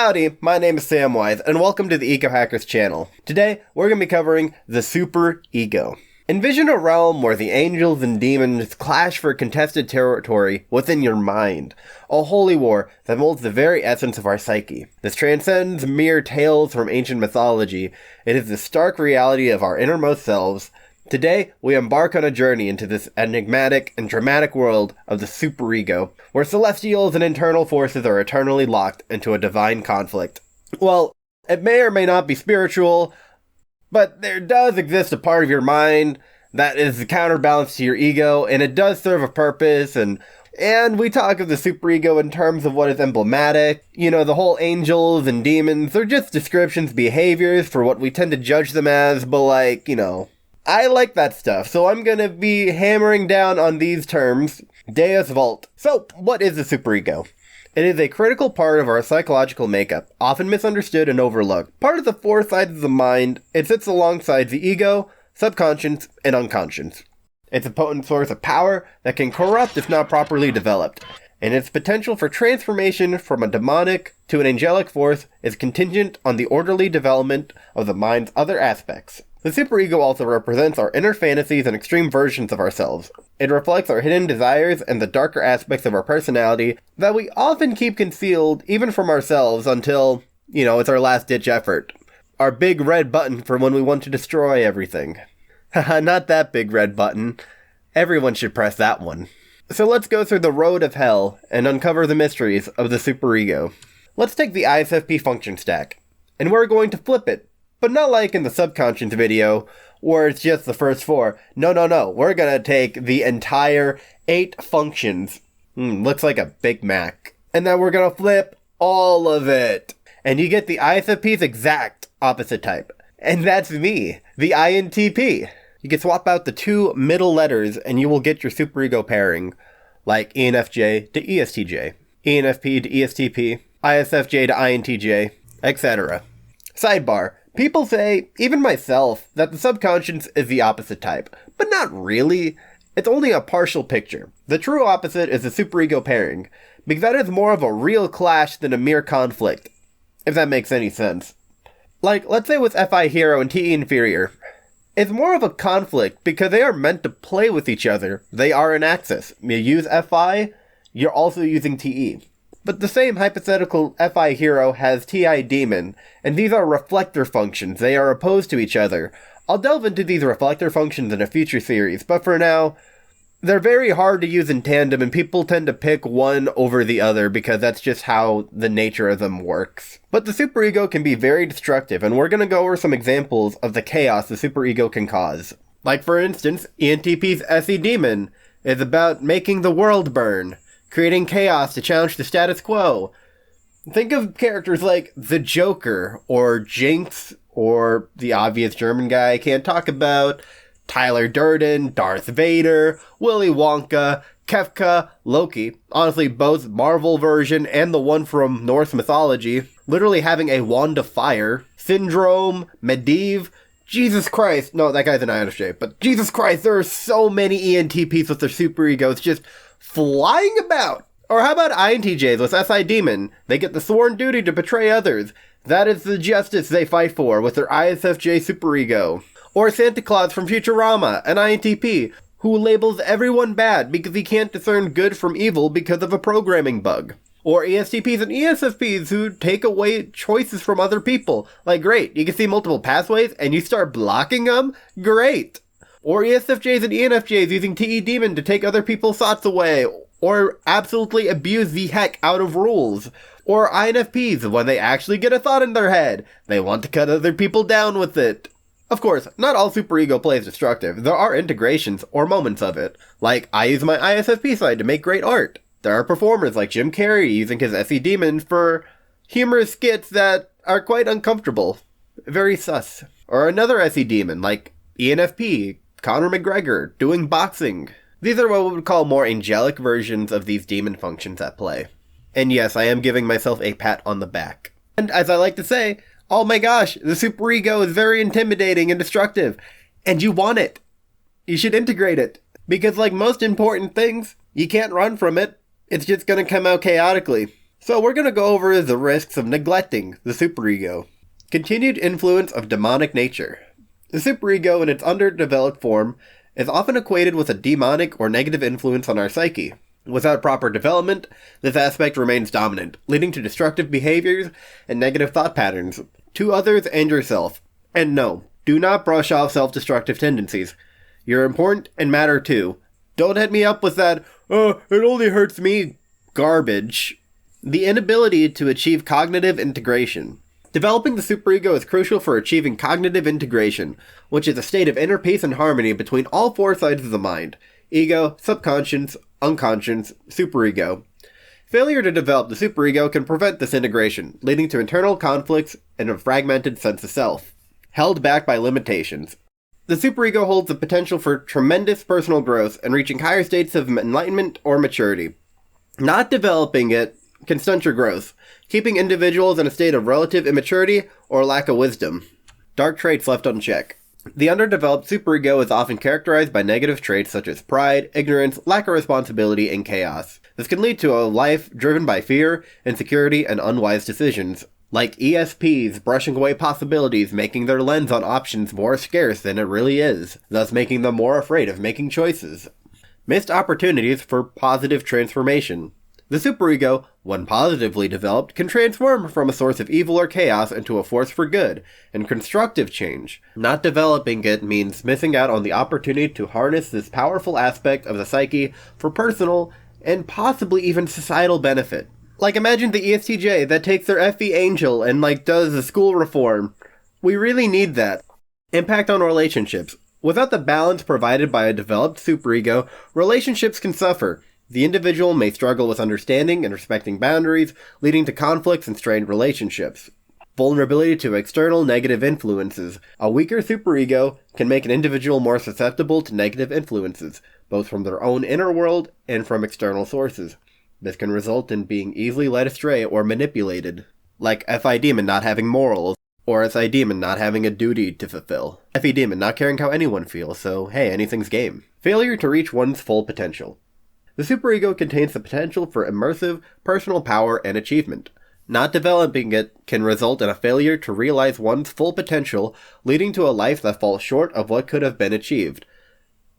Howdy, my name is Samwise, and welcome to the EgoHackers channel. Today, we're going to be covering the super ego. Envision a realm where the angels and demons clash for contested territory within your mind. A holy war that molds the very essence of our psyche. This transcends mere tales from ancient mythology. It is the stark reality of our innermost selves. Today, we embark on a journey into this enigmatic and dramatic world of the superego, where celestials and internal forces are eternally locked into a divine conflict. Well, it may or may not be spiritual, but there does exist a part of your mind that is the counterbalance to your ego, and it does serve a purpose, and we talk of the superego in terms of what is emblematic. You know, the whole angels and demons, they're just descriptions, behaviors for what we tend to judge them as, but I like that stuff, so I'm gonna be hammering down on these terms. Deus Vult. So, what is the superego? It is a critical part of our psychological makeup, often misunderstood and overlooked. Part of the four sides of the mind, it sits alongside the ego, subconscious, and unconscious. It's a potent source of power that can corrupt if not properly developed, and its potential for transformation from a demonic to an angelic force is contingent on the orderly development of the mind's other aspects. The superego also represents our inner fantasies and extreme versions of ourselves. It reflects our hidden desires and the darker aspects of our personality that we often keep concealed even from ourselves until, it's our last-ditch effort. Our big red button for when we want to destroy everything. Haha, not that big red button. Everyone should press that one. So let's go through the road of hell and uncover the mysteries of the superego. Let's take the ISFP function stack, and we're going to flip it. But not like in the subconscious video, where it's just the first four. No. We're gonna take the entire 8 functions. Looks like a Big Mac. And then we're gonna flip all of it. And you get the ISFP's exact opposite type. And that's me, the INTP. You can swap out the 2 middle letters and you will get your superego pairing. Like ENFJ to ESTJ, ENFP to ESTP, ISFJ to INTJ, etc. Sidebar. People say, even myself, that the subconscious is the opposite type, but not really. It's only a partial picture. The true opposite is the superego pairing, because that is more of a real clash than a mere conflict, if that makes any sense. Like, let's say with FI Hero and TE Inferior. It's more of a conflict because they are meant to play with each other. They are an axis. You use FI, you're also using TE. But the same hypothetical FI hero has TI demon, and these are reflector functions. They are opposed to each other. I'll delve into these reflector functions in a future series, but for now, they're very hard to use in tandem, and people tend to pick one over the other because that's just how the nature of them works. But the superego can be very destructive, and we're going to go over some examples of the chaos the superego can cause. Like for instance, ENTP's SE demon is about making the world burn, creating chaos to challenge the status quo. Think of characters like the Joker, or Jinx, or the obvious German guy I can't talk about, Tyler Durden, Darth Vader, Willy Wonka, Kefka, Loki, honestly both Marvel version and the one from Norse mythology, literally having a wand of fire, Syndrome, Medivh, Jesus Christ, no, that guy's an INFJ, but Jesus Christ, there are so many ENTPs with their superegos just flying about. Or how about INTJs with SI Demon? They get the sworn duty to betray others. That is the justice they fight for with their ISFJ superego. Or Santa Claus from Futurama, an INTP, who labels everyone bad because he can't discern good from evil because of a programming bug. Or ESTPs and ESFPs who take away choices from other people. Like, great, you can see multiple pathways and you start blocking them? Great! Or ESFJs and ENFJs using TE Demon to take other people's thoughts away, or absolutely abuse the heck out of rules. Or INFPs, when they actually get a thought in their head, they want to cut other people down with it. Of course, not all superego play is destructive. There are integrations, or moments of it. Like, I use my ISFP side to make great art. There are performers like Jim Carrey using his SE Demon for humorous skits that are quite uncomfortable. Very sus. Or another SE Demon, like ENFP, Conor McGregor, doing boxing. These are what we would call more angelic versions of these demon functions at play. And yes, I am giving myself a pat on the back. And as I like to say, oh my gosh, the superego is very intimidating and destructive. And you want it. You should integrate it. Because like most important things, you can't run from it. It's just gonna come out chaotically. So we're going to go over the risks of neglecting the superego. Continued influence of demonic nature. The superego in its underdeveloped form is often equated with a demonic or negative influence on our psyche. Without proper development, this aspect remains dominant, leading to destructive behaviors and negative thought patterns to others and yourself. And no, do not brush off self-destructive tendencies. You're important and matter too. Don't hit me up with that, it only hurts me garbage. The inability to achieve cognitive integration. Developing the superego is crucial for achieving cognitive integration, which is a state of inner peace and harmony between all four sides of the mind: ego, subconscious, unconscious, superego. Failure to develop the superego can prevent this integration, leading to internal conflicts and a fragmented sense of self, held back by limitations. The superego holds the potential for tremendous personal growth and reaching higher states of enlightenment or maturity. Not developing it can stunt your growth, keeping individuals in a state of relative immaturity or lack of wisdom. Dark traits left unchecked. The underdeveloped superego is often characterized by negative traits such as pride, ignorance, lack of responsibility, and chaos. This can lead to a life driven by fear, insecurity, and unwise decisions. Like ESPs brushing away possibilities, making their lens on options more scarce than it really is, thus making them more afraid of making choices. Missed opportunities for positive transformation. The superego, when positively developed, can transform from a source of evil or chaos into a force for good and constructive change. Not developing it means missing out on the opportunity to harness this powerful aspect of the psyche for personal and possibly even societal benefit. Like, imagine the ESTJ that takes their FE Angel and, does a school reform. We really need that. Impact on relationships. Without the balance provided by a developed superego, relationships can suffer. The individual may struggle with understanding and respecting boundaries, leading to conflicts and strained relationships. Vulnerability to external negative influences. A weaker superego can make an individual more susceptible to negative influences, both from their own inner world and from external sources. This can result in being easily led astray or manipulated, like FI Demon not having morals, or SI Demon not having a duty to fulfill. FE Demon not caring how anyone feels, so hey, anything's game. Failure to reach one's full potential. The superego contains the potential for immersive, personal power and achievement. Not developing it can result in a failure to realize one's full potential, leading to a life that falls short of what could have been achieved.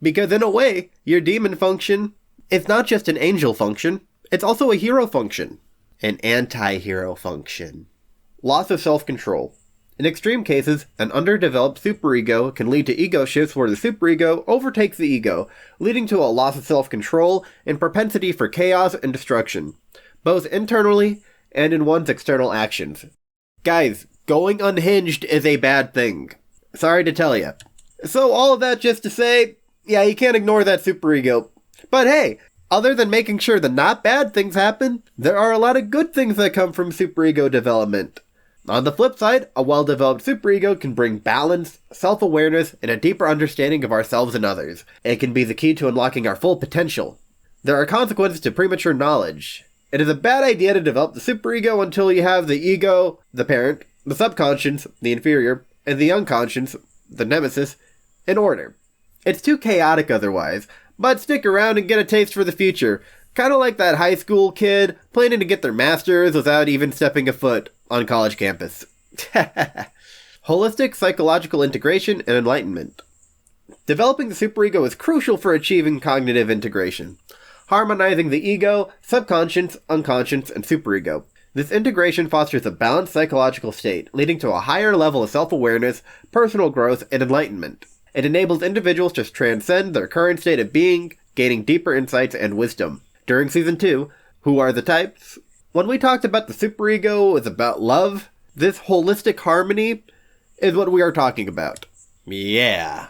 Because in a way, your demon function is not just an angel function, it's also a hero function. An anti-hero function. Loss of self-control. In extreme cases, an underdeveloped superego can lead to ego shifts where the superego overtakes the ego, leading to a loss of self-control and propensity for chaos and destruction, both internally and in one's external actions. Guys, going unhinged is a bad thing. Sorry to tell ya. So all of that just to say, yeah, you can't ignore that superego. But hey, other than making sure that not bad things happen, there are a lot of good things that come from superego development. On the flip side, a well-developed superego can bring balance, self-awareness, and a deeper understanding of ourselves and others. It can be the key to unlocking our full potential. There are consequences to premature knowledge. It is a bad idea to develop the superego until you have the ego, the parent, the subconscious, the inferior, and the unconscious, the nemesis, in order. It's too chaotic otherwise, but stick around and get a taste for the future. Kind of like that high school kid planning to get their master's without even stepping a foot on college campus. Holistic psychological integration and enlightenment. Developing the superego is crucial for achieving cognitive integration, harmonizing the ego, subconscious, unconscious, and superego. This integration fosters a balanced psychological state, leading to a higher level of self-awareness, personal growth, and enlightenment. It enables individuals to transcend their current state of being, gaining deeper insights and wisdom. During Season 2, Who Are the Types? When we talked about the superego is about love, this holistic harmony is what we are talking about. Yeah.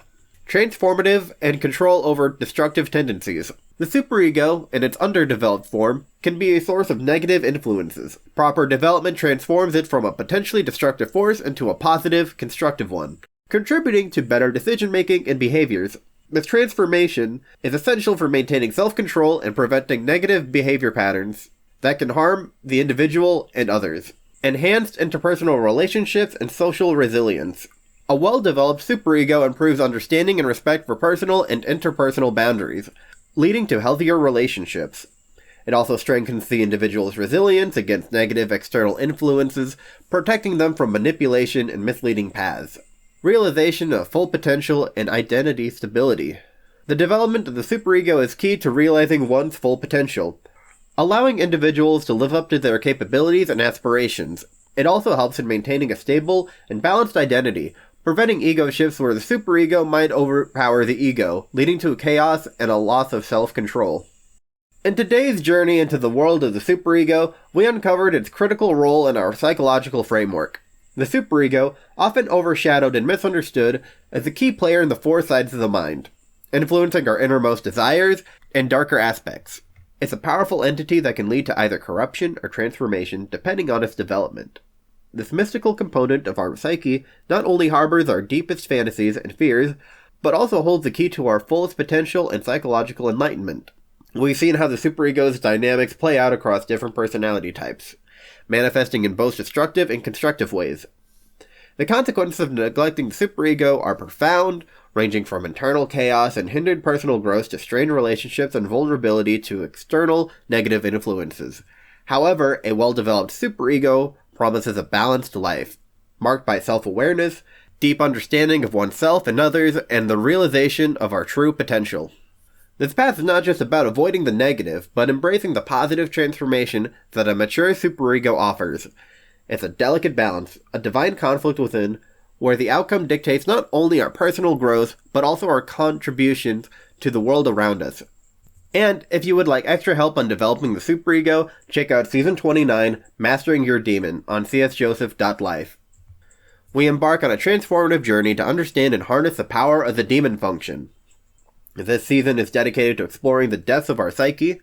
Transformative and control over destructive tendencies. The superego, in its underdeveloped form, can be a source of negative influences. Proper development transforms it from a potentially destructive force into a positive, constructive one, contributing to better decision-making and behaviors. This transformation is essential for maintaining self-control and preventing negative behavior patterns that can harm the individual and others. Enhanced interpersonal relationships and social resilience. A well-developed superego improves understanding and respect for personal and interpersonal boundaries, leading to healthier relationships. It also strengthens the individual's resilience against negative external influences, protecting them from manipulation and misleading paths. Realization of full potential and identity stability. The development of the superego is key to realizing one's full potential, allowing individuals to live up to their capabilities and aspirations. It also helps in maintaining a stable and balanced identity, preventing ego shifts where the superego might overpower the ego, leading to chaos and a loss of self-control. In today's journey into the world of the superego, we uncovered its critical role in our psychological framework. The superego, often overshadowed and misunderstood, is a key player in the four sides of the mind, influencing our innermost desires and darker aspects. It's a powerful entity that can lead to either corruption or transformation depending on its development. This mystical component of our psyche not only harbors our deepest fantasies and fears, but also holds the key to our fullest potential and psychological enlightenment. We've seen how the superego's dynamics play out across different personality types, manifesting in both destructive and constructive ways. The consequences of neglecting the superego are profound, ranging from internal chaos and hindered personal growth to strained relationships and vulnerability to external negative influences. However, a well-developed superego promises a balanced life, marked by self-awareness, deep understanding of oneself and others, and the realization of our true potential. This path is not just about avoiding the negative, but embracing the positive transformation that a mature superego offers. It's a delicate balance, a divine conflict within, where the outcome dictates not only our personal growth, but also our contributions to the world around us. And if you would like extra help on developing the superego, check out Season 29, Mastering Your Demon, on csjoseph.life. We embark on a transformative journey to understand and harness the power of the demon function. This season is dedicated to exploring the depths of our psyche,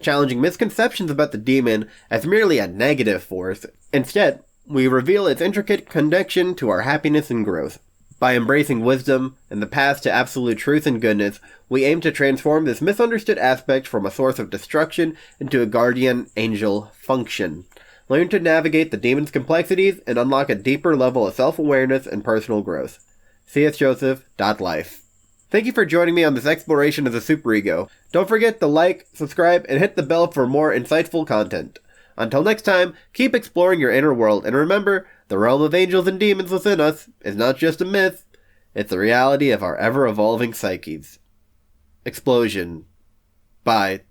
challenging misconceptions about the demon as merely a negative force. Instead, we reveal its intricate connection to our happiness and growth. By embracing wisdom and the path to absolute truth and goodness, we aim to transform this misunderstood aspect from a source of destruction into a guardian angel function. Learn to navigate the demon's complexities and unlock a deeper level of self-awareness and personal growth. csjoseph.life. Thank you for joining me on this exploration of the superego. Don't forget to like, subscribe, and hit the bell for more insightful content. Until next time, keep exploring your inner world, and remember, the realm of angels and demons within us is not just a myth, it's the reality of our ever-evolving psyches. Explosion. Bye.